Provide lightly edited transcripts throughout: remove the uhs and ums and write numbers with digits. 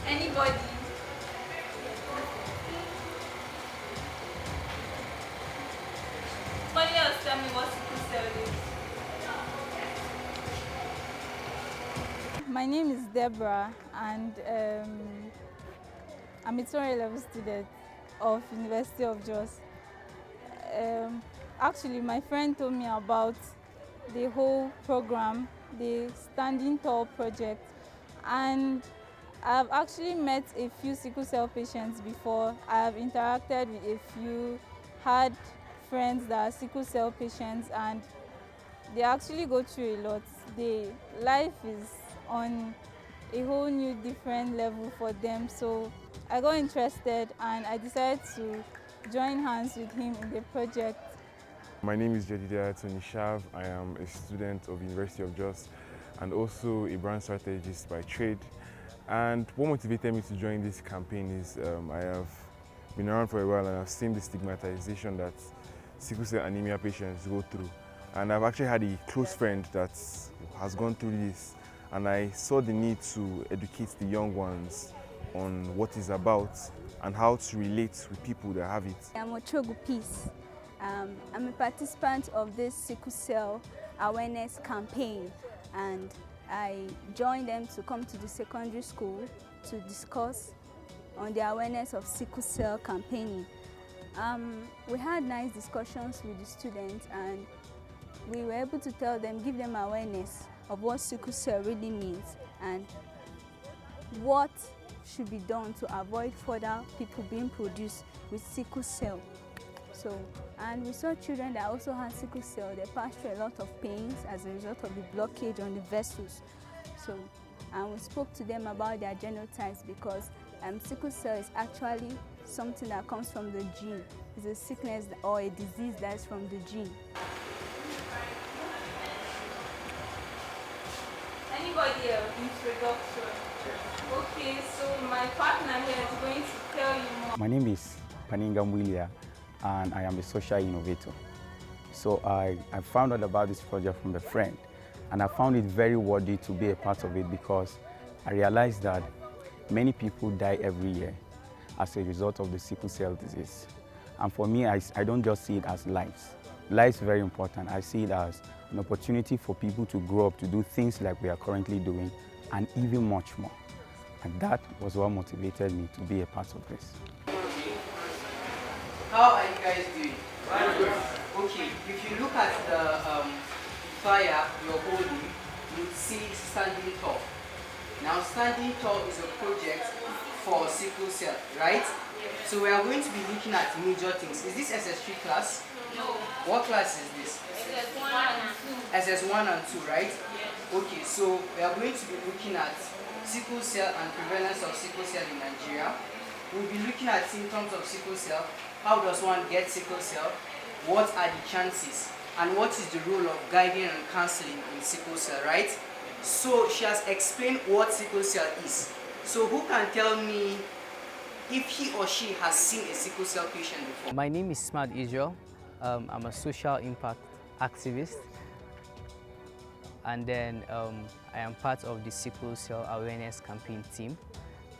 Anybody? Somebody else tell me what sickle cell is. My name is Deborah, and I'm a 211 student of University of Jos. Actually, my friend told me about the whole program, the Standing Tall project, and I've actually met a few sickle cell patients before. I have interacted with a few, had friends that are sickle cell patients, and they actually go through a lot. Life is on a whole new different level for them. So I got interested and I decided to join hands with him in the project. My name is Genotype. I am a student of University of Jos and also a brand strategist by trade. And what motivated me to join this campaign is I have been around for a while and I've seen the stigmatization that sickle cell anemia patients go through. And I've actually had a close friend that has gone through this, and I saw the need to educate the young ones on what it's about and how to relate with people that have it. I'm Ochogu Peace. I'm a participant of this sickle cell awareness campaign, and I joined them to come to the secondary school to discuss on the awareness of sickle cell campaigning. We had nice discussions with the students, and we were able to tell them, give them awareness of what sickle cell really means and what should be done to avoid further people being produced with sickle cell. And we saw children that also had sickle cell. They passed through a lot of pains as a result of the blockage on the vessels. And we spoke to them about their genotypes, because sickle cell is actually something that comes from the gene. It's a sickness or a disease that is from the gene. Anybody else? Introduction. Okay, so my partner here is going to tell you more. My name is Paninga Mwilia, and I am a social innovator. So I found out about this project from a friend, and I found it very worthy to be a part of it, because I realized that many people die every year as a result of the sickle cell disease. And for me, I don't just see it as lives. Life is very important. I see it as an opportunity for people to grow up to do things like we are currently doing, and even much more. And that was what motivated me to be a part of this. How are you guys doing? Okay, if you look at the flyer you're holding, you see Standing Tall. Now, Standing Tall is a project for sickle cell, right? So we are going to be looking at major things. Is this SS3 class? No. What class is this? SS1 and 2. SS1 and 2, right? Okay, so we are going to be looking at sickle cell and prevalence of sickle cell in Nigeria. We'll be looking at symptoms of sickle cell. How does one get sickle cell? What are the chances? And what is the role of guiding and counseling in sickle cell, right? So she has explained what sickle cell is. So who can tell me if he or she has seen a sickle cell patient before? My name is Smart Israel. I'm a social impact activist, and then I am part of the sickle cell awareness campaign team.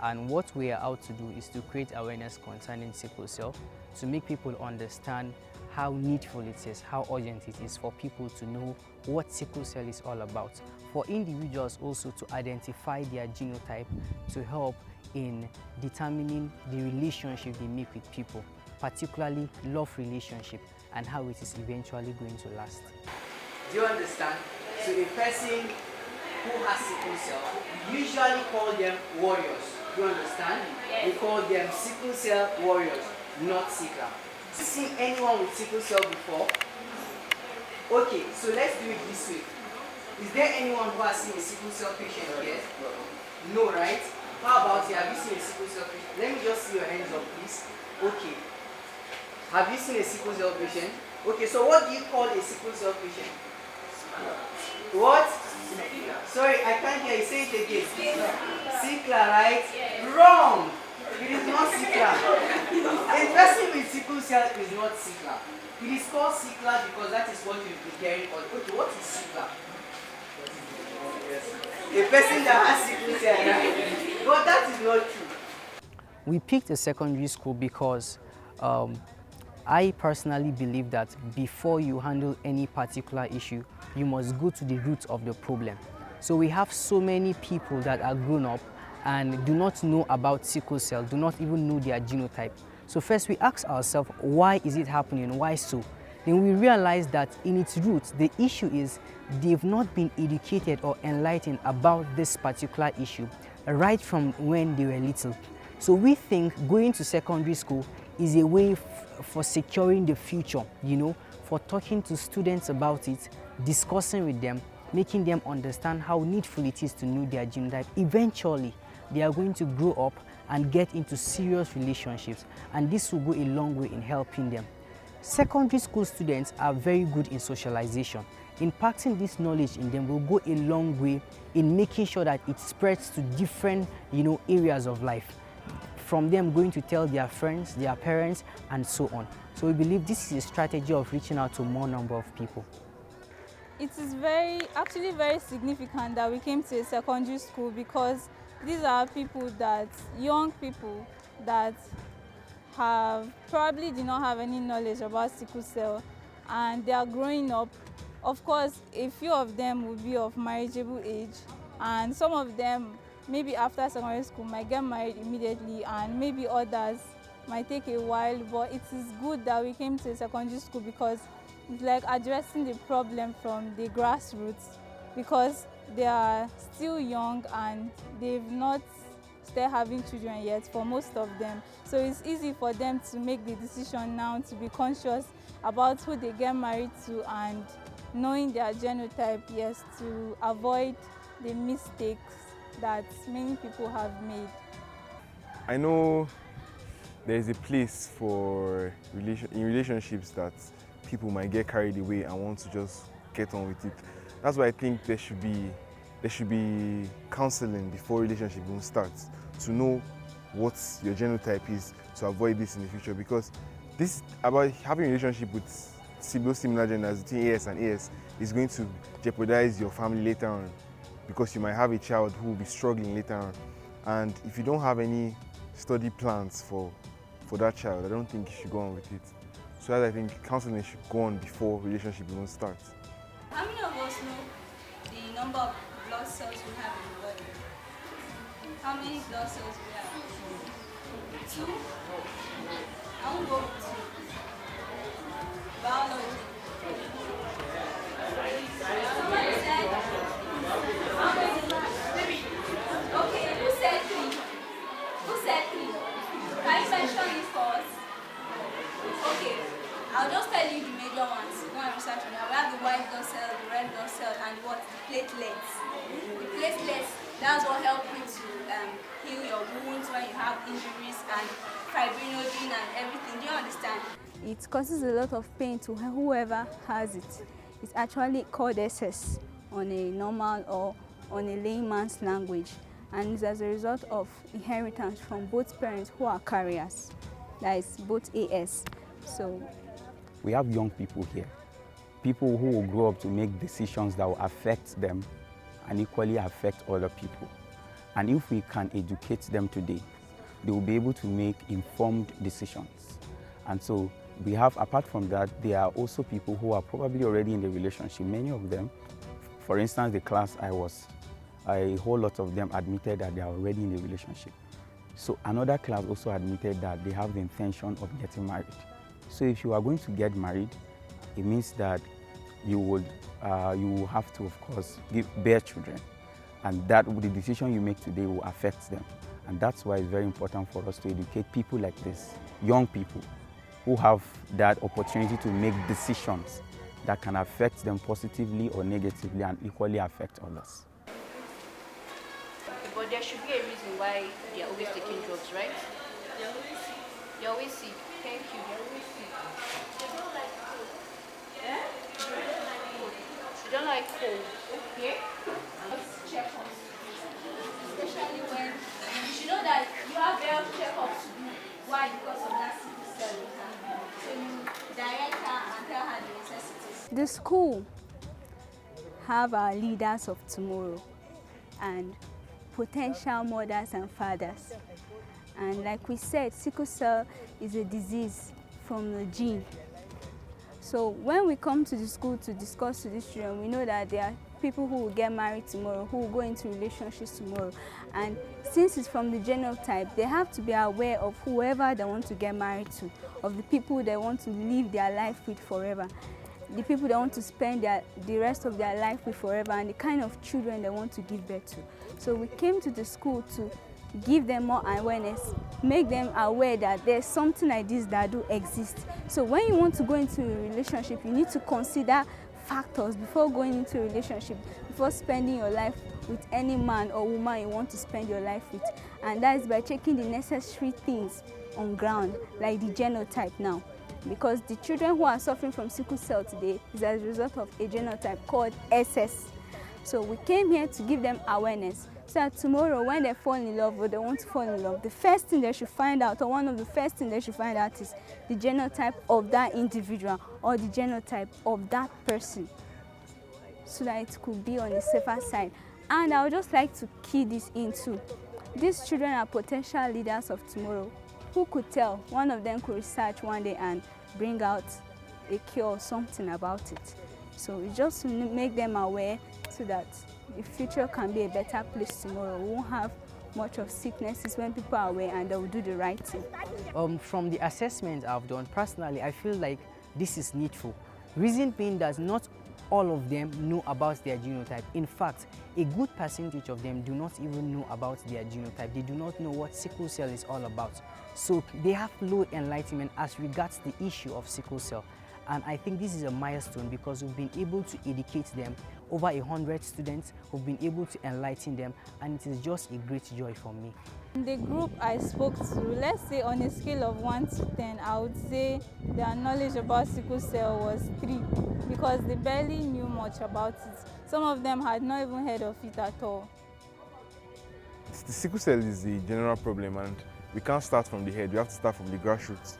And what we are out to do is to create awareness concerning sickle cell, to make people understand how needful it is, how urgent it is for people to know what sickle cell is all about. For individuals also to identify their genotype, to help in determining the relationship they make with people, particularly love relationship, and how it is eventually going to last. Do you understand? So a person who has sickle cell, we usually call them warriors. Do you understand? Yes. We call them sickle cell warriors, not sickler. Have you seen anyone with sickle cell before? Okay, so let's do it this way. Is there anyone who has seen a sickle cell patient here? No, right? How about you? Have you seen a sickle cell patient? Let me just see your hands up, please. Okay. Have you seen a sickle cell patient? Okay, so what do you call a sickle cell patient? What? Sorry, I can't hear you. Say it again. Sickler, right? Wrong. It is not sickler. A person with sickle cell is not sickler. It is called sickler because that is what you've been hearing. Okay, what is sickler? A person that has sickle cell, right? But that is not true. We picked a secondary school because I personally believe that before you handle any particular issue, you must go to the root of the problem. So we have so many people that are grown up and do not know about sickle cell, do not even know their genotype. So first we ask ourselves, why is it happening? Why so? Then we realize that in its roots, the issue is they've not been educated or enlightened about this particular issue right from when they were little. So we think going to secondary school is a way for securing the future, you know, for talking to students about it, discussing with them, making them understand how needful it is to know their genotype. Eventually, they are going to grow up and get into serious relationships, and this will go a long way in helping them. Secondary school students are very good in socialization. Impacting this knowledge in them will go a long way in making sure that it spreads to different, areas of life. From them going to tell their friends, their parents, and so on. So we believe this is a strategy of reaching out to more number of people. It is actually very significant that we came to a secondary school because these are young people that probably did not have any knowledge about sickle cell, and they are growing up. Of course, a few of them will be of marriageable age, and some of them maybe after secondary school might get married immediately, and maybe others might take a while. But it is good that we came to a secondary school because it's like addressing the problem from the grassroots, because they are still young and they've not started having children yet for most of them. So it's easy for them to make the decision now to be conscious about who they get married to and knowing their genotype, yes, to avoid the mistakes that many people have made. I know there is a place for in relationships that people might get carried away and want to just get on with it. That's why I think there should be counseling before relationship even starts, to know what your genotype is, to avoid this in the future, because this about having a relationship with similar genders between AS and AS is going to jeopardize your family later on, because you might have a child who will be struggling later on, and if you don't have any study plans for that child, I don't think you should go on with it. So I think counseling should go on before relationship even starts. How many of us know the number of blood cells we have in the body? How many blood cells we have? 2? I won't go with 2. Biology. Somebody said, how many? Okay, who said 3? Who said 3? Can you mention it for us? Okay, I'll just tell you the major ones. Go and research on that. We have the white blood cell, the red blood cell, and what? The platelets. The platelets, that's what helps you to heal your wounds when you have injuries, and fibrinogen and everything. Do you understand? It causes a lot of pain to whoever has it. It's actually called SS on a normal or on a layman's language, and it's as a result of inheritance from both parents who are carriers. That is both AS. So we have young people here, people who will grow up to make decisions that will affect them and equally affect other people. And if we can educate them today, they will be able to make informed decisions. And so we have, apart from that, there are also people who are probably already in the relationship. Many of them, for instance, the class I was, a whole lot of them admitted that they are already in the relationship. So another class also admitted that they have the intention of getting married. So if you are going to get married, it means that you will have to, of course, bear children. And that the decision you make today will affect them. And that's why it's very important for us to educate people like this, young people, who have that opportunity to make decisions that can affect them positively or negatively and equally affect others. But there should be a reason why they are always taking drugs, right? They're always sick. Thank you. They're always sick. They don't like food. don't like cold. Okay? Let's check up. Especially when you should know that you have health checkups to do. Why? Because of that sickle cell you have. So you direct her and tell her the necessities. The school have our leaders of tomorrow and potential mothers and fathers. And like we said, sickle cell is a disease from the gene. So when we come to the school to discuss to these children, we know that there are people who will get married tomorrow, who will go into relationships tomorrow. And since it's from the genotype, they have to be aware of whoever they want to get married to, of the people they want to live their life with forever, the people they want to spend the rest of their life with forever, and the kind of children they want to give birth to. So we came to the school to give them more awareness, make them aware that there's something like this that do exist. So when you want to go into a relationship, you need to consider factors before going into a relationship, before spending your life with any man or woman you want to spend your life with. And that is by checking the necessary things on ground, like the genotype now. Because the children who are suffering from sickle cell today is as a result of a genotype called SS. So we came here to give them awareness, so that tomorrow when they fall in love or they want to fall in love, the first thing they should find out, or one of the first things they should find out, is the genotype of that individual or the genotype of that person, so that it could be on the safer side. And I would just like to key this in too. These children are potential leaders of tomorrow. Who could tell? One of them could research one day and bring out a cure or something about it. So it's just to make them aware so that the future can be a better place tomorrow. We won't have much of sicknesses when people are aware and they will do the right thing. From the assessment I've done, personally, I feel like this is needful. Reason being that not all of them know about their genotype. In fact, a good percentage of them do not even know about their genotype. They do not know what sickle cell is all about. So they have low enlightenment as regards the issue of sickle cell. And I think this is a milestone because we've been able to educate them. Over 100 students who've been able to enlighten them, and it is just a great joy for me. In the group I spoke to, let's say on a scale of 1 to 10, I would say their knowledge about sickle cell was 3, because they barely knew much about it. Some of them had not even heard of it at all. The sickle cell is the general problem, and we can't start from the head. We have to start from the grassroots,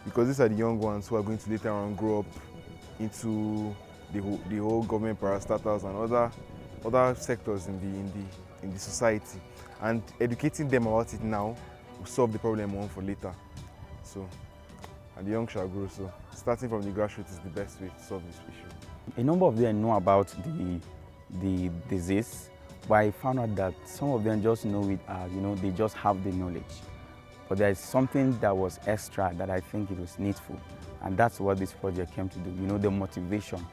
because these are the young ones who are going to later on grow up into the whole government parastatals and other sectors in the society. And educating them about it now will solve the problem one for later. So, and the young shall grow. So starting from the grassroots is the best way to solve this issue. A number of them know about the disease, but I found out that some of them just know it as, they just have the knowledge. But there's something that was extra that I think it was needful. And that's what this project came to do, the motivation.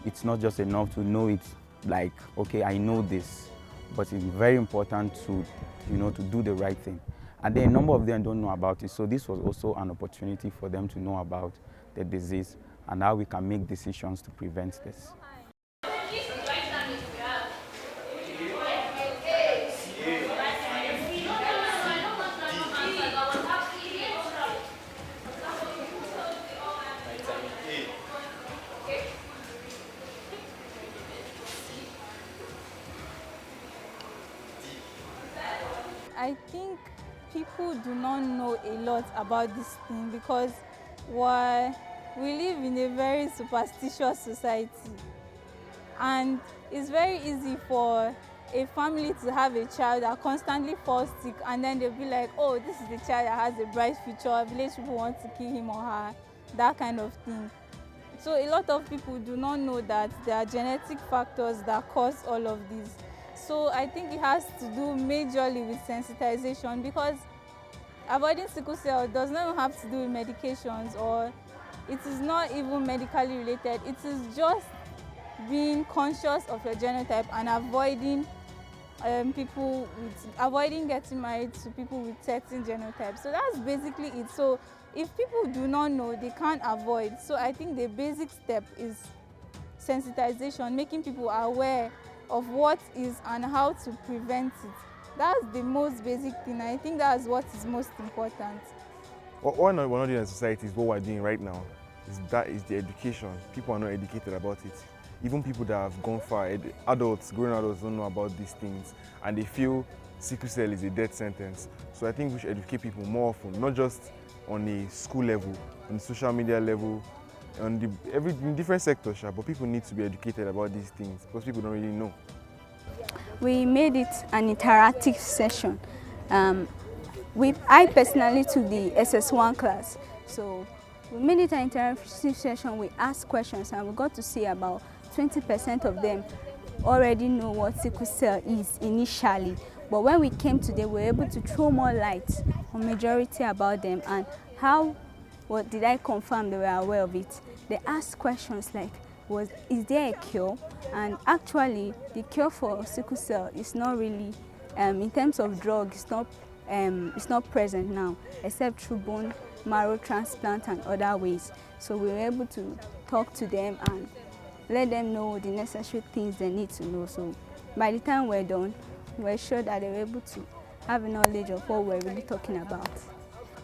It's not just enough to know it like, okay, I know this, but it's very important to, to do the right thing. And then a number of them don't know about it, so this was also an opportunity for them to know about the disease and how we can make decisions to prevent this. I think people do not know a lot about this thing because we live in a very superstitious society, and it's very easy for a family to have a child that constantly falls sick, and then they'll be like, oh, this is the child that has a bright future, village people want to kill him or her, that kind of thing. So a lot of people do not know that there are genetic factors that cause all of this. So I think it has to do majorly with sensitization, because avoiding sickle cell does not have to do with medications, or it is not even medically related. It is just being conscious of your genotype and avoiding avoiding getting married to people with certain genotypes. So that's basically it. So if people do not know, they can't avoid. So I think the basic step is sensitization, making people aware of what is and how to prevent it. That's the most basic thing. I think that's what is most important. What we're not doing in society is what we're doing right now. is the education. People are not educated about it. Even people that have gone far, adults, grown adults don't know about these things, and they feel sickle cell is a death sentence. So I think we should educate people more often, not just on a school level, on the social media level, on in different sectors, but people need to be educated about these things because people don't really know. We made it an interactive session. I personally took the SS1 class, so we made it an interactive session. We asked questions and we got to see about 20% of them already know what sickle cell is initially. But when we came today, we were able to throw more light on majority about them and what did I confirm they were aware of it. They asked questions like, is there a cure? And actually, the cure for sickle cell is not really, in terms of drug, it's not present now, except through bone marrow transplant and other ways. So we were able to talk to them and let them know the necessary things they need to know. So by the time we're done, we're sure that they were able to have knowledge of what we're really talking about.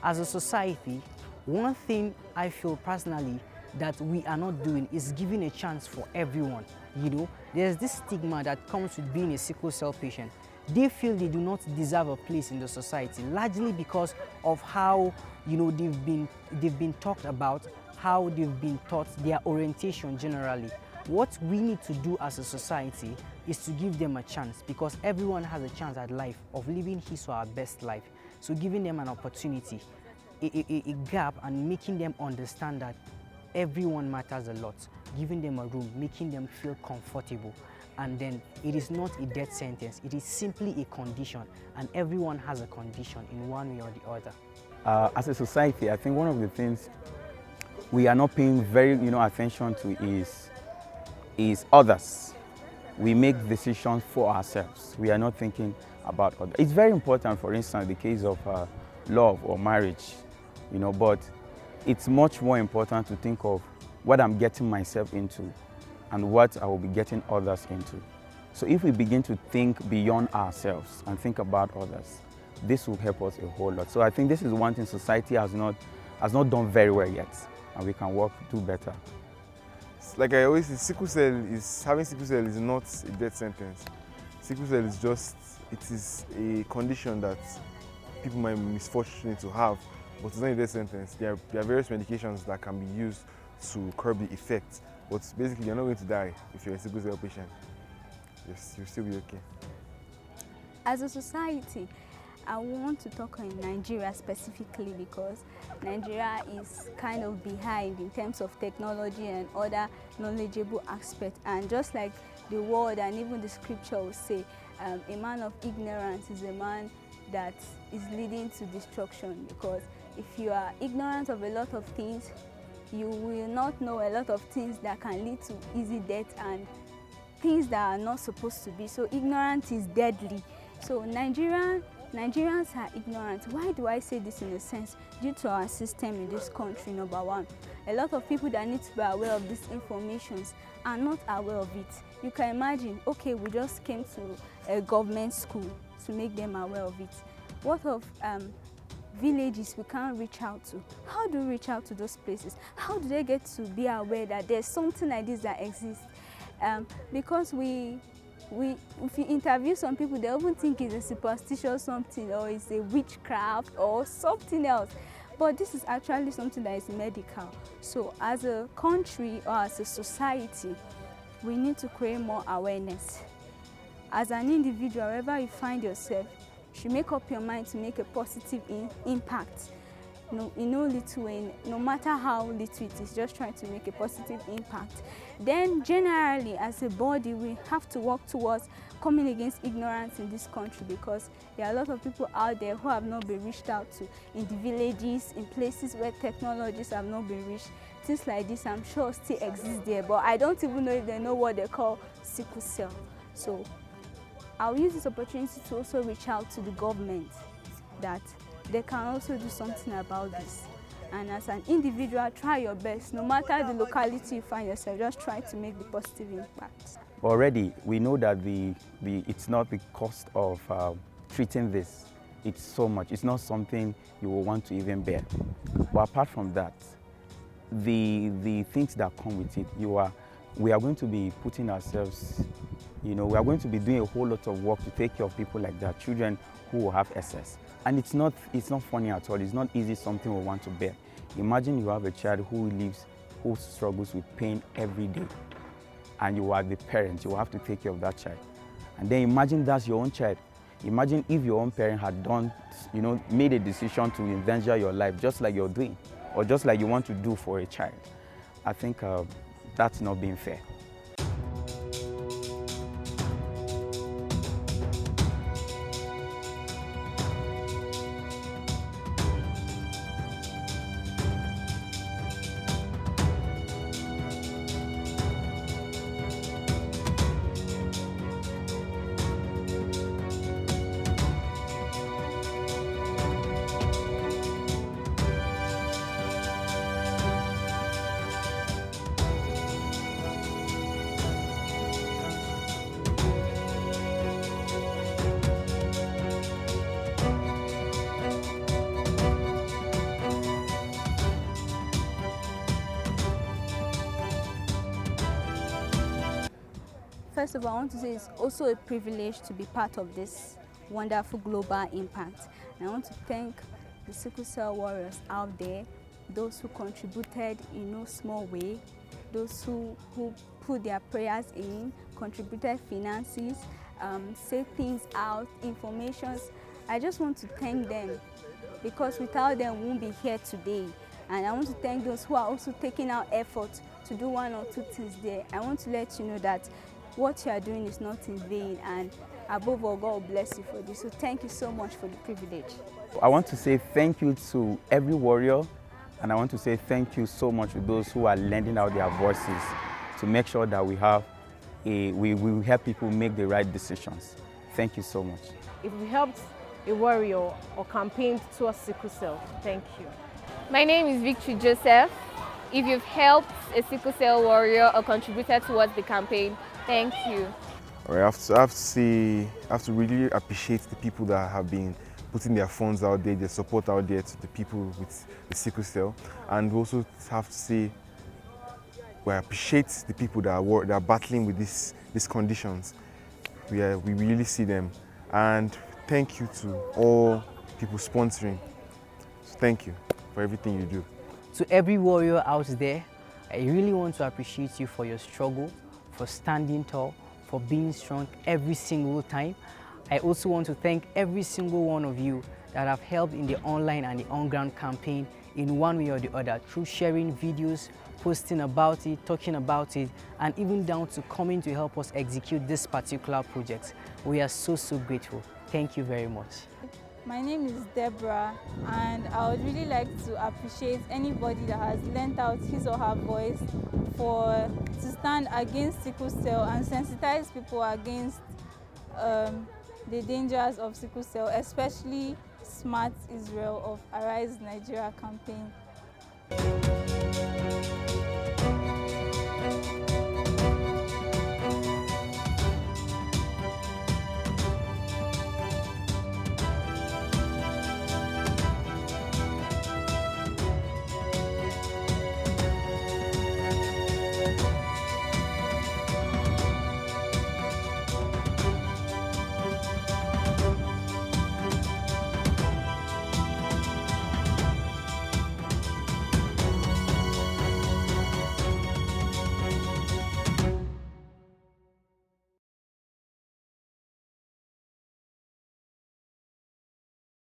As a society, one thing I feel personally that we are not doing is giving a chance for everyone. You know, there's this stigma that comes with being a sickle cell patient. They feel they do not deserve a place in the society, largely because of how, you know, they've been talked about, how they've been taught, their orientation generally. What we need to do as a society is to give them a chance, because everyone has a chance at life of living his or her best life. So giving them an opportunity, a gap, and making them understand that everyone matters a lot, giving them a room, making them feel comfortable. And then it is not a death sentence, it is simply a condition, and everyone has a condition in one way or the other. As a society, I think one of the things we are not paying very attention to is others. We make decisions for ourselves. We are not thinking about others. It's very important, for instance, the case of love or marriage, but it's much more important to think of what I'm getting myself into and what I will be getting others into. So if we begin to think beyond ourselves and think about others, this will help us a whole lot. So I think this is one thing society has not done very well yet, and we can do better. Like I always say, having sickle cell is not a death sentence. Sickle cell is a condition that people might be misfortunate to have, but it's not a death sentence. There are various medications that can be used to curb the effect, but basically you're not going to die if you're a sickle cell patient. Yes, you'll still be okay. As a society, I want to talk on Nigeria specifically because Nigeria is kind of behind in terms of technology and other knowledgeable aspects. And just like the word and even the scripture will say, a man of ignorance is a man that is leading to destruction, because if you are ignorant of a lot of things, you will not know a lot of things that can lead to easy death and things that are not supposed to be. So ignorance is deadly. So Nigerians are ignorant. Why do I say this in a sense? Due to our system in this country, number one. A lot of people that need to be aware of these informations are not aware of it. You can imagine, okay, we just came to a government school to make them aware of it. What of villages we can't reach out to? How do we reach out to those places? How do they get to be aware that there's something like this that exists? Because if you interview some people, they often think it's a superstitious something, or it's a witchcraft or something else. But this is actually something that is medical. So as a country or as a society, we need to create more awareness. As an individual, wherever you find yourself, you should make up your mind to make a positive impact. In no little way, no matter how little it is, just trying to make a positive impact. Then generally, as a body, we have to work towards coming against ignorance in this country, because there are a lot of people out there who have not been reached out to in the villages, in places where technologies have not been reached. Things like this, I'm sure, still exist there, but I don't even know if they know what they call sickle cell. So I'll use this opportunity to also reach out to the government that they can also do something about this. And as an individual, try your best. No matter the locality you find yourself, just try to make the positive impact. Already, we know that it's not the cost of treating this. It's so much. It's not something you will want to even bear. But apart from that, the things that come with it. We are going to be putting ourselves, we are going to be doing a whole lot of work to take care of people like that, children who will have SS. And it's not funny at all. It's not easy, something we want to bear. Imagine you have a child who struggles with pain every day, and you are the parent, you have to take care of that child. And then imagine that's your own child. Imagine if your own parent had made a decision to endanger your life just like you're doing, or just like you want to do for a child. I think that's not being fair. First of all, I want to say it's also a privilege to be part of this wonderful global impact. And I want to thank the sickle cell warriors out there, those who contributed in no small way, those who put their prayers in, contributed finances, say things out, informations. I just want to thank them, because without them we won't be here today. And I want to thank those who are also taking out effort to do one or two things there. I want to let you know that what you are doing is not in vain, and above all, God will bless you for this. So thank you so much for the privilege. I want to say thank you to every warrior, and I want to say thank you so much to those who are lending out their voices to make sure that we help people make the right decisions. Thank you so much. If we helped a warrior or campaigned towards sickle cell, thank you. My name is Victory Joseph. If you've helped a sickle cell warrior or contributed towards the campaign, thank you. I have to really appreciate the people that have been putting their funds out there, their support out there to the people with the sickle cell, and we also have to say we appreciate the people that are battling with these conditions. We really see them, and thank you to all people sponsoring. So thank you for everything you do. To every warrior out there, I really want to appreciate you for your struggle, for standing tall, for being strong every single time. I also want to thank every single one of you that have helped in the online and the on-ground campaign in one way or the other, through sharing videos, posting about it, talking about it, and even down to coming to help us execute this particular project. We are so grateful. Thank you very much. My name is Deborah, and I would really like to appreciate anybody that has lent out his or her voice to stand against sickle cell and sensitize people against the dangers of sickle cell, especially Smart Israel of Arise Nigeria campaign.